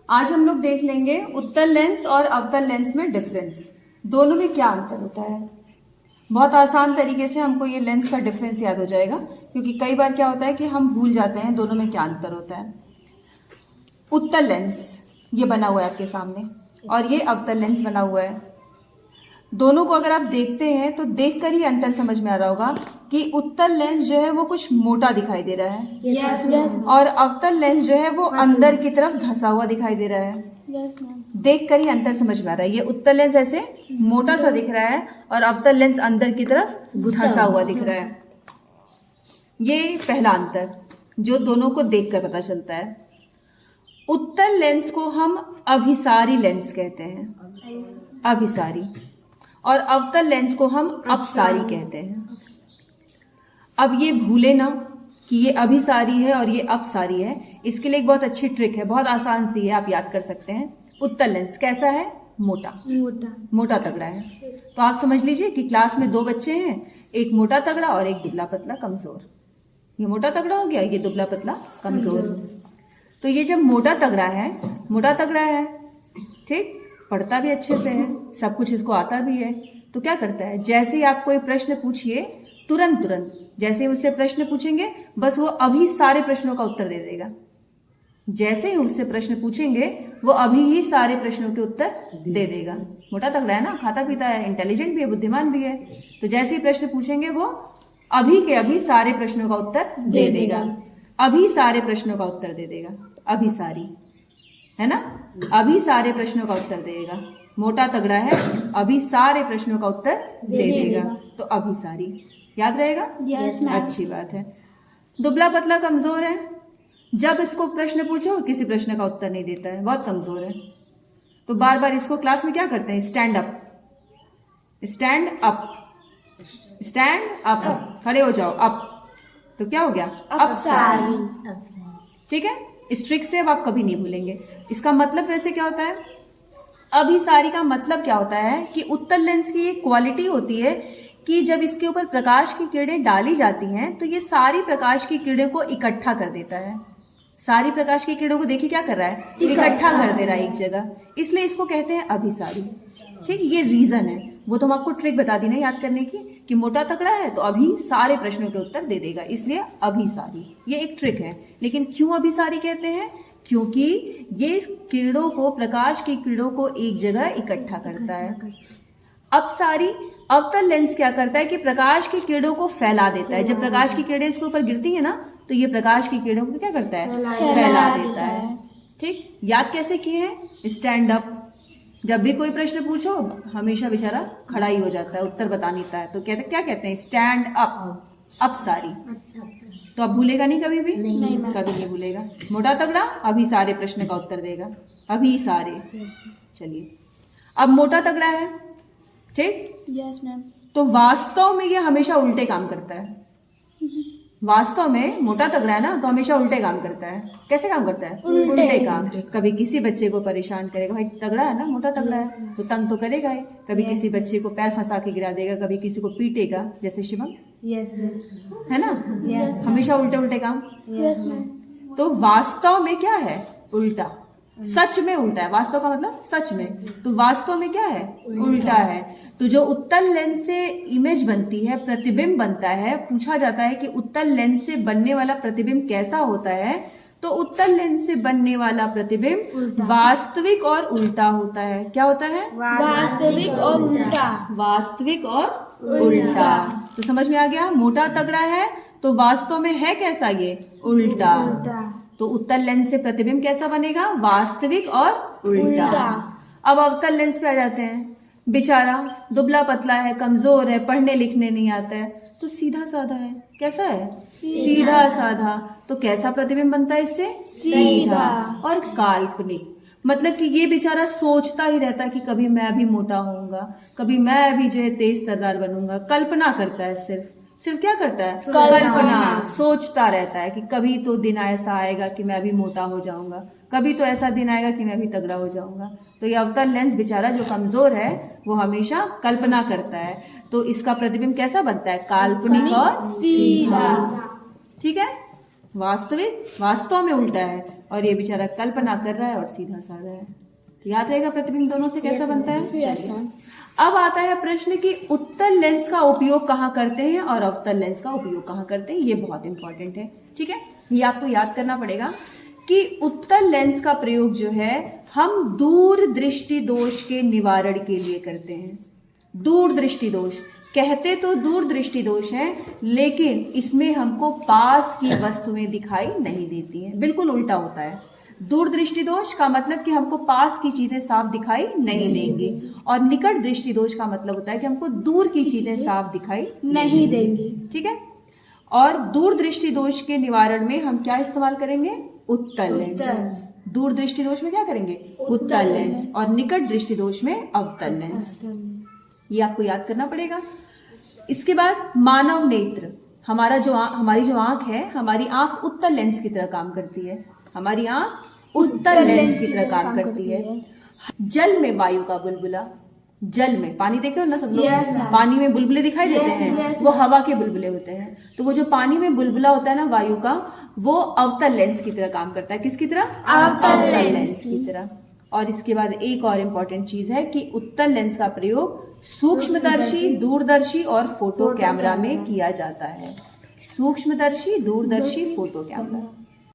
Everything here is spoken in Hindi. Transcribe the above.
आज हम लोग देख लेंगे उत्तल लेंस और अवतल लेंस में डिफरेंस, दोनों में क्या अंतर होता है। बहुत आसान तरीके से हमको ये लेंस का डिफरेंस याद हो जाएगा, क्योंकि कई बार क्या होता है कि हम भूल जाते हैं दोनों में क्या अंतर होता है। उत्तल लेंस ये बना हुआ है आपके सामने और ये अवतल लेंस बना हुआ है। दोनों को अगर आप देखते हैं तो देखकर ही अंतर समझ में आ रहा होगा कि उत्तल लेंस जो है वो कुछ मोटा दिखाई दे रहा है, yes, और अवतल लेंस जो है वो अंदर की तरफ धंसा हुआ दिखाई दे रहा है। yes, देखकर ही अंतर समझ में आ रहा है। ये उत्तल लेंस ऐसे मोटा सा दिख रहा है और अवतल लेंस अंदर की तरफ धंसा हुआ दिख रहा है। ये पहला अंतर जो दोनों को देखकर पता चलता है। उत्तल लेंस को हम अभिसारी लेंस कहते हैं, अभिसारी, और अवतल लेंस को हम अपसारी कहते हैं। अब ये भूले ना कि ये अभिसारी है और ये अपसारी है, इसके लिए एक बहुत अच्छी ट्रिक है, बहुत आसान सी है, आप याद कर सकते हैं। उत्तल लेंस कैसा है? मोटा मोटा तगड़ा है। तो आप समझ लीजिए कि क्लास में दो बच्चे हैं, एक मोटा तगड़ा और एक दुबला पतला कमजोर। ये मोटा तगड़ा हो गया, ये दुबला पतला कमजोर। तो ये जब मोटा तगड़ा है, ठीक, पढ़ता भी अच्छे से है, सब कुछ इसको आता भी है, तो क्या करता है, जैसे ही आप कोई प्रश्न पूछिए तुरंत जैसे ही उससे प्रश्न पूछेंगे बस वो अभी सारे प्रश्नों का उत्तर दे देगा। जैसे ही उससे प्रश्न पूछेंगे वो अभी ही सारे प्रश्नों के उत्तर दे देगा। मोटा तगड़ा है ना, खाता पीता है, इंटेलिजेंट भी है, बुद्धिमान भी है। तो जैसे ही प्रश्न पूछेंगे वो अभी के अभी सारे प्रश्नों का उत्तर दे देगा, अभी सारे प्रश्नों का उत्तर दे देगा। अभिसारी है ना, अभी सारे प्रश्नों का उत्तर देगा। मोटा तगड़ा है, अभी सारे प्रश्नों का उत्तर दे देगा, तो अभिसारी। याद रहेगा? yes, अच्छी बात है। दुबला पतला कमजोर है, जब इसको प्रश्न पूछो किसी प्रश्न का उत्तर नहीं देता है, बहुत कमजोर है। तो बार बार इसको क्लास में क्या करते हैं, stand up, stand up, stand up, खड़े हो जाओ, अप। तो क्या हो गया? अपसारी। ठीक है, इस ट्रिक से अब आप कभी नहीं भूलेंगे। इसका मतलब वैसे क्या होता है, अभिसारी का मतलब क्या होता है कि उत्तल लेंस की एक क्वालिटी होती है कि जब इसके ऊपर प्रकाश की किरणें डाली जाती हैं तो ये सारी प्रकाश की किरणों को इकट्ठा कर देता है। सारी प्रकाश की किरणों को देखिए क्या कर रहा है, इकट्ठा कर दे रहा है एक जगह, इसलिए इसको कहते हैं अभिसारी। ठीक, ये रीजन है। वो तो हम आपको ट्रिक बता दी ना याद करने की, कि मोटा तगड़ा है तो अभी सारे प्रश्नों के उत्तर दे देगा, इसलिए अभिसारी। ये एक ट्रिक है। लेकिन क्यों अभिसारी कहते हैं? क्योंकि ये किरणों को, प्रकाश की किरणों को एक जगह इकट्ठा करता है। अपसारी, अवतल लेंस क्या करता है कि प्रकाश की किरणों को फैला देता है। जब प्रकाश की किरणें इसके ऊपर गिरती है ना तो ये प्रकाश की किरणों को क्या करता है, फैला देता है। ठीक, याद कैसे किए हैं? स्टैंड अप, जब भी कोई प्रश्न पूछो हमेशा बेचारा खड़ा ही हो जाता है, उत्तर बता नहीं था, तो क्या कहते हैं, स्टैंड अप, अपसारी। तो अब भूलेगा नहीं कभी भी, कभी नहीं भूलेगा। मोटा तगड़ा अभी सारे प्रश्न का उत्तर देगा, अभी सारे। चलिए, अब मोटा तगड़ा है, ठीक, yes, मैम। तो वास्तव में ये हमेशा उल्टे काम करता है। वास्तव में मोटा तगड़ा है ना तो हमेशा उल्टे काम करता है। कैसे काम करता है? उल्टे काम। कभी किसी बच्चे को परेशान करेगा, भाई तगड़ा है ना, मोटा तगड़ा है तो तंग तो करेगा ही। कभी किसी बच्चे को पैर फंसा के गिरा देगा, कभी किसी को पीटेगा, जैसे शिवम, है ना, हमेशा उल्टे उल्टे काम। yes, ma'am. तो वास्तव में क्या है? उल्टा। सच में उल्टा है, वास्तव का मतलब सच में, तो वास्तव में क्या है? उल्टा है। तो जो उत्तल लेंस से इमेज बनती है, प्रतिबिंब बनता है, पूछा जाता है कि उत्तल लेंस से बनने वाला प्रतिबिंब कैसा होता है, तो उत्तल लेंस से बनने वाला प्रतिबिंब वास्तविक और उल्टा होता है। क्या होता है? वास्तविक और उल्टा। वास्तविक और उल्टा। तो समझ में आ गया? मोटा तगड़ा है तो वास्तव में है कैसा? ये उल्टा। तो उत्तल लेंस से प्रतिबिंब कैसा बनेगा? वास्तविक और उल्टा। अब अवतल लेंस पे आ जाते हैं। बेचारा दुबला पतला है, कमजोर है, पढ़ने लिखने नहीं आता है, तो सीधा साधा है। कैसा है? सीधा साधा। तो कैसा प्रतिबिंब बनता है इससे? सीधा और काल्पनिक। मतलब कि ये बेचारा सोचता ही रहता है कि कभी मैं भी मोटा होऊंगा, कभी मैं भी जो है तेज तर्रार बनूंगा। कल्पना करता है, सिर्फ क्या करता है? कल्पना। सोचता रहता है कि कभी तो दिन ऐसा आएगा कि मैं भी मोटा हो जाऊंगा, कभी तो ऐसा दिन आएगा कि मैं भी तगड़ा हो जाऊंगा। तो ये अवतल लेंस बेचारा जो कमजोर है वो हमेशा कल्पना करता है, तो इसका प्रतिबिंब कैसा बनता है? काल्पनिक और सीधा। ठीक है, वास्तविक वास्तव में उल्टा है, और ये बेचारा कल्पना कर रहा है और सीधा साधा है। तो याद रहेगा प्रतिबिंब दोनों से कैसा बनता है। Yes, चलिए। ma'am. अब आता है प्रश्न कि उत्तल लेंस का उपयोग कहाँ करते हैं और अवतल लेंस का उपयोग कहाँ करते हैं। ये बहुत इंपॉर्टेंट है, ठीक है। ये आपको याद करना पड़ेगा कि उत्तल लेंस का प्रयोग जो है हम दूर दृष्टि दोष के निवारण के लिए करते हैं। दूर दृष्टि दोष कहते तो दूर दृष्टि दोष है, लेकिन इसमें हमको पास की वस्तुएं दिखाई नहीं देती हैं। बिल्कुल उल्टा होता है। दूर दृष्टि दोष का मतलब कि हमको पास की चीजें साफ दिखाई नहीं देंगी, और निकट दृष्टि दोष का मतलब होता है कि हमको दूर की चीजें साफ दिखाई नहीं देंगी। ठीक है। और दूर दृष्टि दोष के निवारण में हम क्या इस्तेमाल करेंगे, उत्तल लेंस। दूर दृष्टि दोष में क्या करेंगे, उत्तल लेंस, और निकट दृष्टि दोष में अवतल लेंस। ये आपको याद करना पड़ेगा। इसके बाद मानव नेत्र, हमारी जो आंख है, हमारी आंख उत्तल लेंस की तरह काम करती है। हमारी आंख उत्तल लेंस की तरह काम करती है। जल में वायु का बुलबुला, जल में पानी देखे हो ना सब लोग, Yes, ma'am. पानी में बुलबुले दिखाई देते Yes, हैं, yes, वो हवा के बुलबुले होते हैं। तो वो जो पानी में बुलबुला होता है ना वायु का, वो अवतल लेंस की तरह काम करता है। किसकी तरह, अवतल लेंस की तरह। और इसके बाद एक और इम्पोर्टेंट चीज है कि उत्तल लेंस का प्रयोग सूक्ष्मदर्शी, दूरदर्शी और फोटो कैमरा में किया जाता है। सूक्ष्मदर्शी, दूरदर्शी, फोटो कैमरा।